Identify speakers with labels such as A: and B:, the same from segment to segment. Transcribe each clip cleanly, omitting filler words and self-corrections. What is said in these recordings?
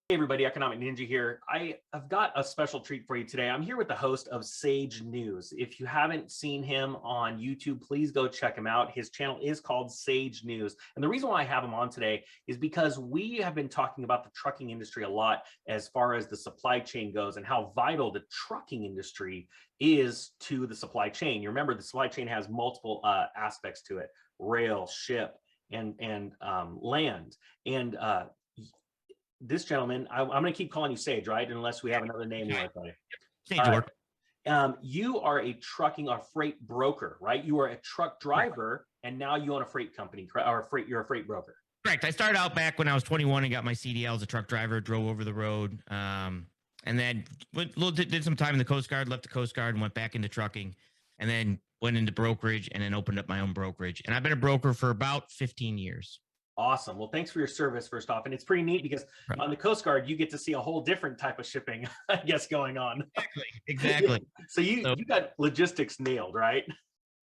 A: Hey everybody, Economic Ninja here. I have got a special treat for you today. I'm here with the host of Sage News. If you haven't seen him on YouTube, please go check him out. His channel is called Sage News. And the reason why I have him on today is because we have been talking about the trucking industry a lot as far as the supply chain goes and how vital the trucking industry is to the supply chain. You remember the supply chain has multiple aspects to it: rail, ship, and land. And this gentleman, I'm going to keep calling you Sage, right? Unless we have another name you want to call you.
B: Sage work.
A: You are a freight broker, right? You are a truck driver, and now you own a freight company, or you're a freight broker.
B: Correct. I started out back when I was 21 and got my CDL as a truck driver, drove over the road, and then did some time in the Coast Guard, left the Coast Guard and went back into trucking, and then went into brokerage and then opened up my own brokerage. And I've been a broker for about 15 years.
A: Awesome. Well, thanks for your service first off. And it's pretty neat because on the Coast Guard, you get to see a whole different type of shipping, I guess, going on.
B: Exactly.
A: So you got logistics nailed, right?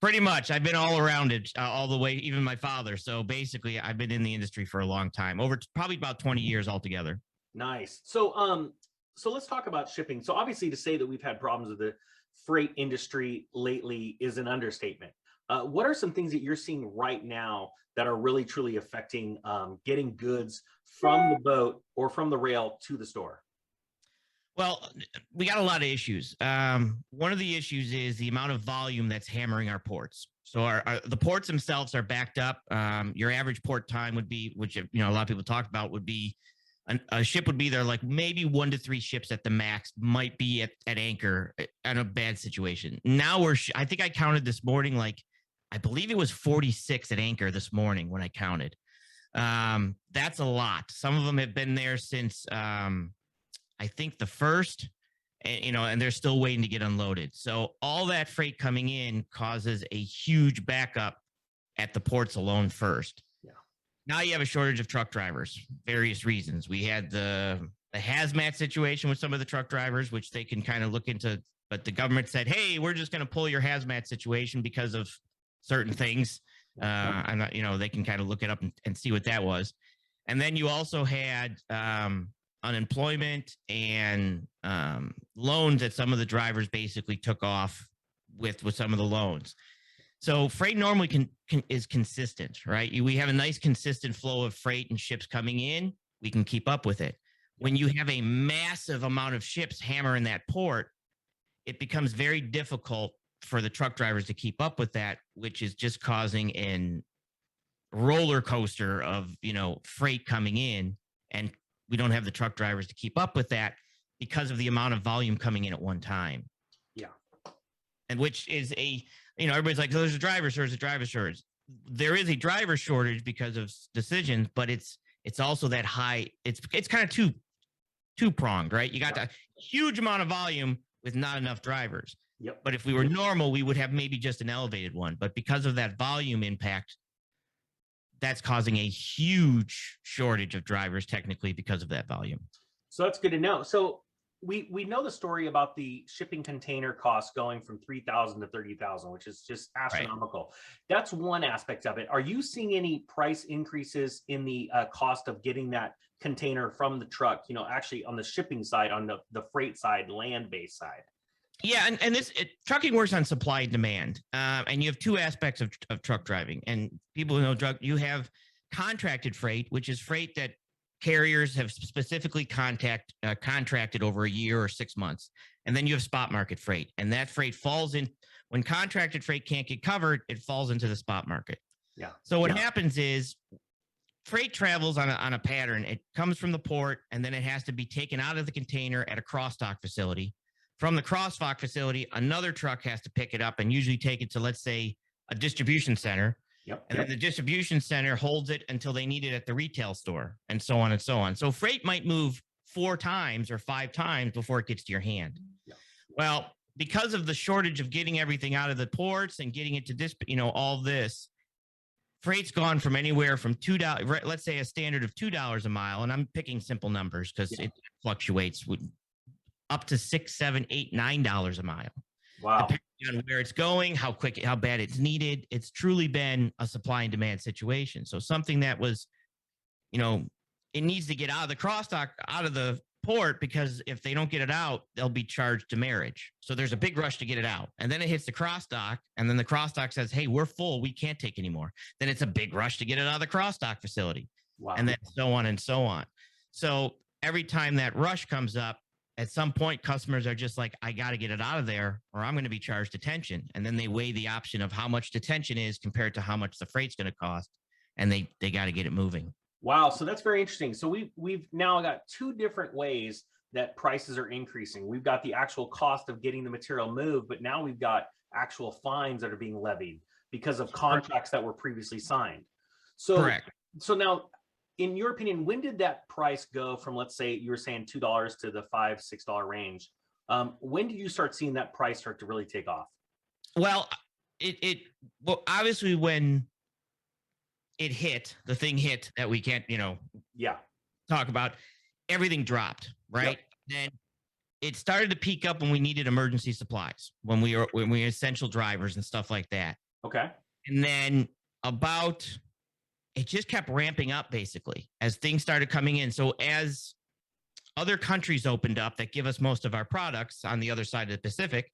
B: Pretty much. I've been all around it, all the way, even my father. So basically, I've been in the industry for a long time, over probably about 20 years altogether.
A: Nice. So let's talk about shipping. So obviously, to say that we've had problems with the freight industry lately is an understatement. What are some things that you're seeing right now that are really truly affecting getting goods from the boat or from the rail to the store?
B: Well, we got a lot of issues. One of the issues is the amount of volume that's hammering our ports. So the ports themselves are backed up. Your average port time would be, which a lot of people talk about, would be a ship would be there like maybe 1 to 3 ships at the max, might be at anchor in a bad situation. Now I think I counted this morning, I believe it was 46 at anchor this morning when I counted. That's a lot. Some of them have been there since I think the first, and they're still waiting to get unloaded. So all that freight coming in causes a huge backup at the ports alone first.
A: Yeah.
B: Now you have a shortage of truck drivers, various reasons. We had the hazmat situation with some of the truck drivers, which they can kind of look into, but the government said, hey, we're just going to pull your hazmat situation because of certain things. I'm not, they can kind of look it up and see what that was. And then you also had unemployment and loans that some of the drivers basically took off with some of the loans. So freight normally is consistent, right? We have a nice consistent flow of freight and ships coming in. We can keep up with it. When you have a massive amount of ships hammering that port, it becomes very difficult for the truck drivers to keep up with that, which is just causing a roller coaster of, freight coming in, and we don't have the truck drivers to keep up with that because of the amount of volume coming in at one time.
A: Yeah.
B: And which is everybody's like, oh, there's a driver shortage, There is a driver shortage because of decisions, but it's also that high. It's kind of two-pronged, right? You got a huge amount of volume with not enough drivers.
A: Yep.
B: But if we were normal, we would have maybe just an elevated one. But because of that volume impact, that's causing a huge shortage of drivers technically because of that volume.
A: So that's good to know. So we know the story about the shipping container costs going from $3,000 to $30,000, which is just astronomical. Right. That's one aspect of it. Are you seeing any price increases in the cost of getting that container from the truck, actually on the shipping side, on the freight side, land-based side?
B: Yeah, and trucking works on supply and demand, and you have two aspects of truck driving. And people who know you have contracted freight, which is freight that carriers have specifically contracted over a year or 6 months, and then you have spot market freight, and that freight falls in when contracted freight can't get covered. It falls into the spot market.
A: Yeah.
B: So what happens is freight travels on a pattern. It comes from the port, and then it has to be taken out of the container at a cross-dock facility. From the cross-dock facility, another truck has to pick it up and usually take it to, let's say, a distribution center.
A: Yep.
B: And then the distribution center holds it until they need it at the retail store, and so on and so on. So freight might move 4 times or 5 times before it gets to your hand.
A: Yep.
B: Well, because of the shortage of getting everything out of the ports and getting it to all this, freight's gone from anywhere from $2, let's say a standard of $2 a mile, and I'm picking simple numbers because it fluctuates up to $6, $7, $8, $9 a mile.
A: Wow.
B: Depending on where it's going, how bad it's needed. It's truly been a supply and demand situation. So something that was, it needs to get out of the crossdock, out of the port, because if they don't get it out, they'll be charged demurrage. So there's a big rush to get it out. And then it hits the crossdock, and then the crossdock says, hey, we're full. We can't take anymore. Then it's a big rush to get it out of the crossdock facility.
A: Wow.
B: And then so on and so on. So every time that rush comes up, at some point, customers are just like, I got to get it out of there or I'm going to be charged detention. And then they weigh the option of how much detention is compared to how much the freight's going to cost. And they got to get it moving.
A: Wow. So that's very interesting. So we've now got two different ways that prices are increasing. We've got the actual cost of getting the material moved, but now we've got actual fines that are being levied because of contracts that were previously signed. So,
B: correct.
A: So now, in your opinion, when did that price go from, let's say you were saying $2 to the $5-6 range? When did you start seeing that price start to really take off?
B: Well, well, obviously when it hit, the thing hit that we can't, talk about, everything dropped, right? Yep. Then it started to peak up when we needed emergency supplies, when we were essential drivers and stuff like that.
A: Okay.
B: And then it just kept ramping up basically as things started coming in. So as other countries opened up that give us most of our products on the other side of the Pacific,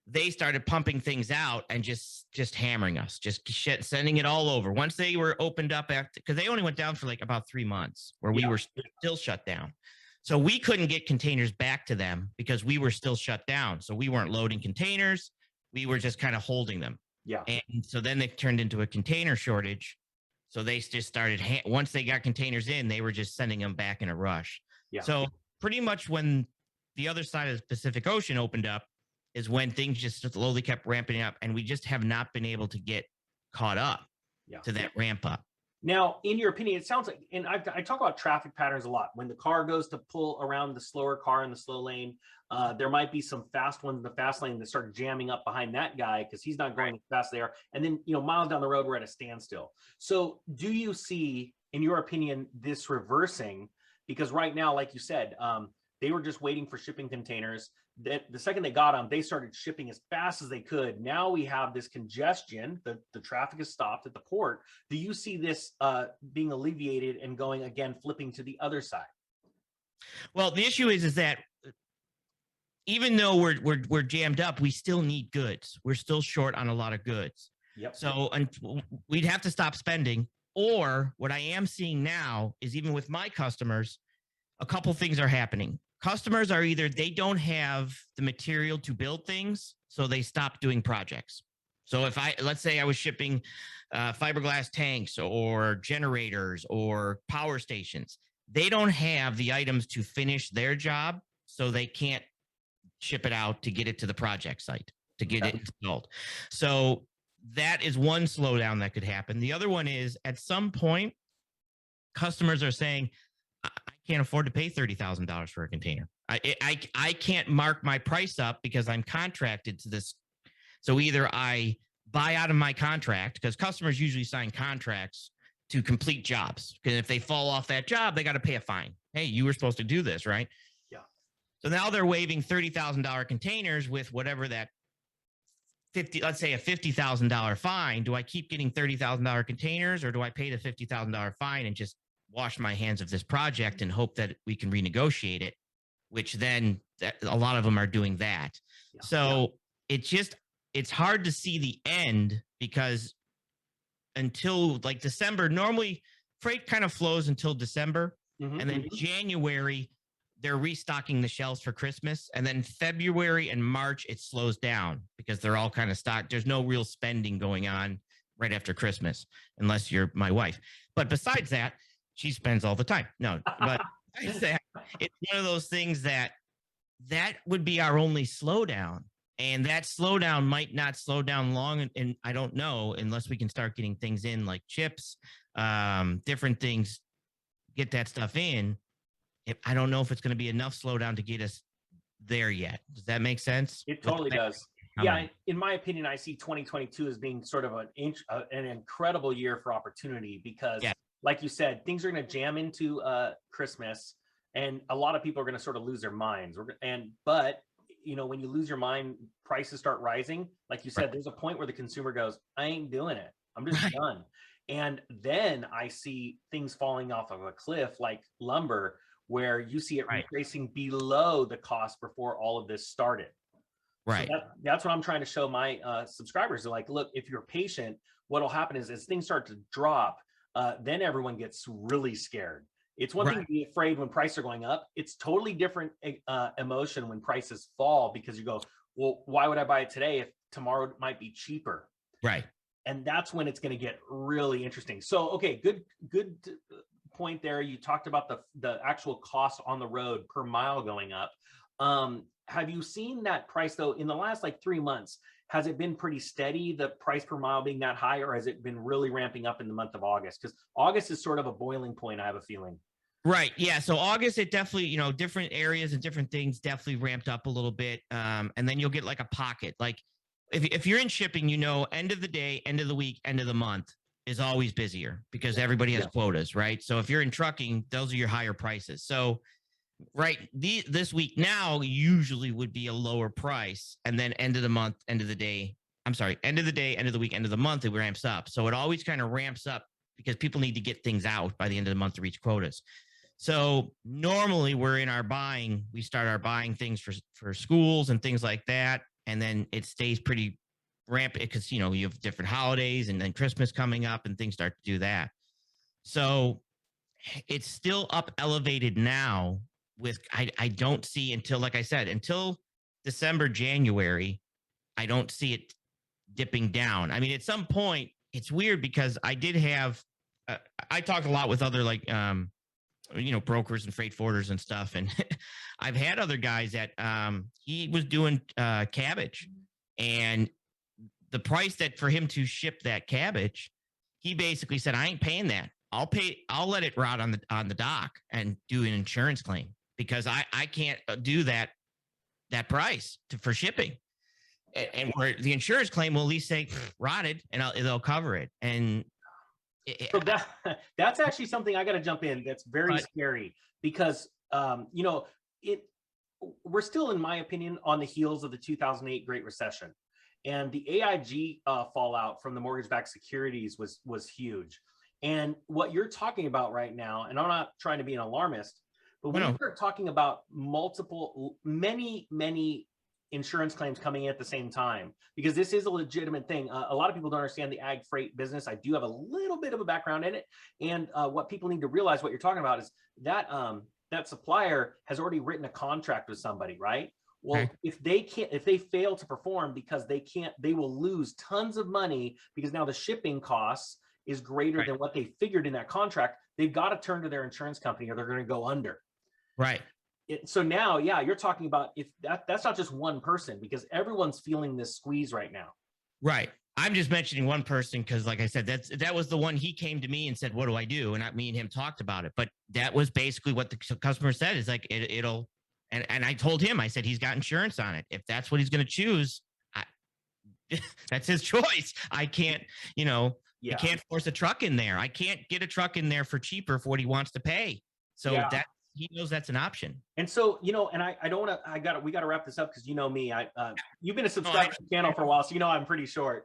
B: they started pumping things out and just hammering us, just sending it all over. Once they were opened up, because they only went down for like about 3 months where we were still shut down. So we couldn't get containers back to them because we were still shut down. So we weren't loading containers. We were just kind of holding them.
A: Yeah.
B: And so then they turned into a container shortage. So they just started, once they got containers in, they were just sending them back in a rush.
A: Yeah.
B: So pretty much when the other side of the Pacific Ocean opened up is when things just slowly kept ramping up, and we just have not been able to get caught up to that ramp up.
A: Now, in your opinion, it sounds like, and I talk about traffic patterns a lot. When the car goes to pull around the slower car in the slow lane, there might be some fast ones in the fast lane that start jamming up behind that guy because he's not going as fast as they are. And then, miles down the road, we're at a standstill. So do you see, in your opinion, this reversing? Because right now, like you said, they were just waiting for shipping containers. That the second they got them, they started shipping as fast as they could. Now we have this congestion. The traffic is stopped at the port. Do you see this being alleviated and going again, flipping to the other side?
B: Well, the issue is that even though we're jammed up, we still need goods. We're still short on a lot of goods.
A: Yep.
B: So we'd have to stop spending. Or what I am seeing now is, even with my customers, a couple things are happening. Customers are either they don't have the material to build things, so they stop doing projects. So if let's say I was shipping fiberglass tanks or generators or power stations, they don't have the items to finish their job, so they can't ship it out to get it to the project site, to get it installed. So that is one slowdown that could happen. The other one is, at some point, customers are saying, I can't afford to pay $30,000 for a container. I can't mark my price up because I'm contracted to this. So either I buy out of my contract, because customers usually sign contracts to complete jobs. Because if they fall off that job, they got to pay a fine. Hey, you were supposed to do this, right?
A: Yeah.
B: So now they're waiving $30,000 containers with whatever that let's say a $50,000 fine. Do I keep getting $30,000 containers, or do I pay the $50,000 fine and just wash my hands of this project and hope that we can renegotiate it? Which then a lot of them are doing that. Yeah. So it's hard to see the end, because until like December, normally freight kind of flows until December. Mm-hmm. And then January, they're restocking the shelves for Christmas. And then February and March, it slows down because they're all kind of stocked. There's no real spending going on right after Christmas, unless you're my wife. But besides that, she spends all the time. No, but it's one of those things that would be our only slowdown. And that slowdown might not slow down long. And I don't know, unless we can start getting things in like chips, different things, get that stuff in. I don't know if it's going to be enough slowdown to get us there yet. Does that make sense?
A: It totally does. Yeah, in my opinion, I see 2022 as being sort of an incredible year for opportunity, because like you said, things are going to jam into Christmas, and a lot of people are going to sort of lose their minds. But when you lose your mind, prices start rising. Like you said, there's a point where the consumer goes, I ain't doing it. I'm just done. And then I see things falling off of a cliff like lumber, where you see it retracing below the cost before all of this started.
B: Right.
A: So that's what I'm trying to show my subscribers. They're like, look, if you're patient, what'll happen is as things start to drop, then everyone gets really scared. It's one thing to be afraid when prices are going up. It's totally different emotion when prices fall, because you go, well, why would I buy it today if tomorrow it might be cheaper?
B: Right.
A: And that's when it's going to get really interesting. So, okay, good point there. You talked about the actual cost on the road per mile going up. Have you seen that price though in the last like 3 months? Has it been pretty steady, the price per mile being that high, or has it been really ramping up in the month of August? Because August is sort of a boiling point, I have a feeling.
B: Right. Yeah. So August, it definitely, you know, different areas and different things definitely ramped up a little bit. And then you'll get like a pocket. Like if you're in shipping, you know, end of the day, end of the week, end of the month is always busier because everybody has quotas, right? So if you're in trucking, those are your higher prices. So this week now usually would be a lower price, and then end of the month, end of the day, end of the day, end of the week, end of the month, it ramps up. So it always kind of ramps up because people need to get things out by the end of the month to reach quotas. So normally we start our buying things for schools and things like that. And then it stays pretty rampant because, you know, you have different holidays and then Christmas coming up and things start to do that. So it's still up elevated now I don't see until December, January, I don't see it dipping down. I mean, at some point it's weird because I did have, I talked a lot with other brokers and freight forwarders and stuff. And I've had other guys that he was doing cabbage, and the price that for him to ship that cabbage, he basically said, I ain't paying that. I'll let it rot on the dock and do an insurance claim because I can't do that price for shipping. And where the insurance claim will at least say rotted and they'll cover it. And
A: so that's actually something I got to jump in. That's very scary because, we're still, in my opinion, on the heels of the 2008 Great Recession, and the AIG fallout from the mortgage-backed securities was huge. And what you're talking about right now, and I'm not trying to be an alarmist, but when you start talking about many insurance claims coming in at the same time, because this is a legitimate thing. A lot of people don't understand the ag freight business. I do have a little bit of a background in it. And what people need to realize, what you're talking about, is that that supplier has already written a contract with somebody, right? Well, if they fail to perform because they will lose tons of money because now the shipping costs is greater than what they figured in that contract. They've got to turn to their insurance company or they're going to go under.
B: Right.
A: So now, you're talking about if that's not just one person, because everyone's feeling this squeeze right now.
B: Right. I'm just mentioning one person because, like I said, that was the one. He came to me and said, "What do I do?" And me and him talked about it. But that was basically what the customer said. Is like it'll. And I told him, I said, he's got insurance on it. If that's what he's going to choose, that's his choice. I can't, you can't force a truck in there. I can't get a truck in there for cheaper for what he wants to pay. So that he knows that's an option.
A: And so, and I don't want to, we got to wrap this up because me, you've been a subscriber to the channel for a while, so I'm pretty short.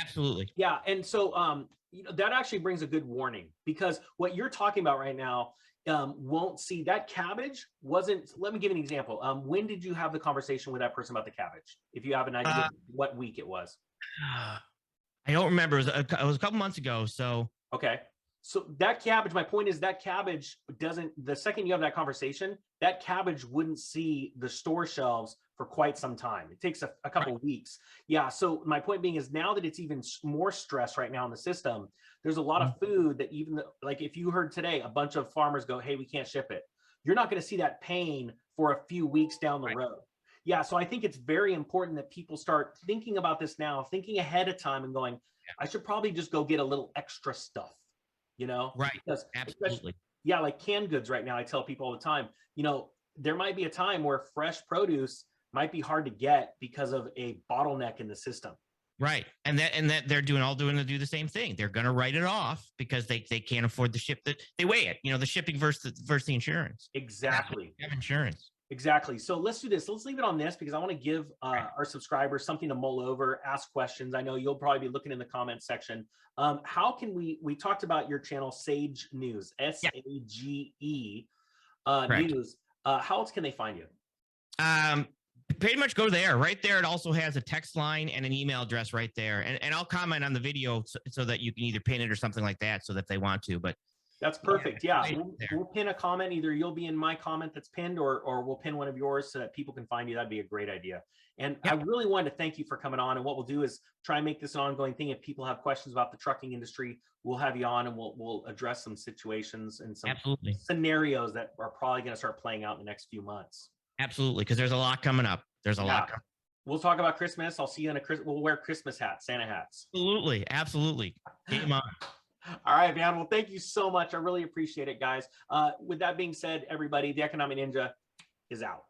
B: Absolutely.
A: Yeah. And so, that actually brings a good warning, because what you're talking about right now, won't see that cabbage wasn't. Let me give you an example. When did you have the conversation with that person about the cabbage? If you have an idea what week it was.
B: I don't remember. It was a couple months ago. So
A: okay. So that cabbage, my point is that cabbage the second you have that conversation, that cabbage wouldn't see the store shelves for quite some time. It takes a couple of weeks. Yeah. So my point being is, now that it's even more stress right now in the system, there's a lot of food that like if you heard today, a bunch of farmers go, hey, we can't ship it. You're not going to see that pain for a few weeks down the road. Yeah. So I think it's very important that people start thinking about this now, thinking ahead of time and going, I should probably just go get a little extra stuff.
B: Right. Because absolutely.
A: Yeah. Like canned goods right now, I tell people all the time, there might be a time where fresh produce might be hard to get because of a bottleneck in the system.
B: Right. And that they're doing the same thing. They're going to write it off because they can't afford the ship. That they weigh it, the shipping versus the insurance.
A: Exactly.
B: You have insurance.
A: Exactly. So let's do this. Let's leave it on this because I want to give our subscribers something to mull over, ask questions. I know you'll probably be looking in the comments section. How can we talked about your channel, Sage News, SAGE News. How else can they find you?
B: Pretty much go there. Right there, it also has a text line and an email address right there. And I'll comment on the video so that you can either pin it or something like that so that they want to. But
A: that's perfect. Yeah, we'll pin a comment. Either you'll be in my comment that's pinned or we'll pin one of yours so that people can find you. That'd be a great idea. And I really wanted to thank you for coming on. And what we'll do is try and make this an ongoing thing. If people have questions about the trucking industry, we'll have you on and we'll address some situations and some scenarios that are probably going to start playing out in the next few months.
B: Absolutely, because there's a lot coming up. There's a lot coming.
A: We'll talk about Christmas. I'll see you in we'll wear Christmas hats, Santa hats.
B: Absolutely. Absolutely. Game on.
A: All right, man. Well, thank you so much. I really appreciate it, guys. With that being said, everybody, the Economic Ninja is out.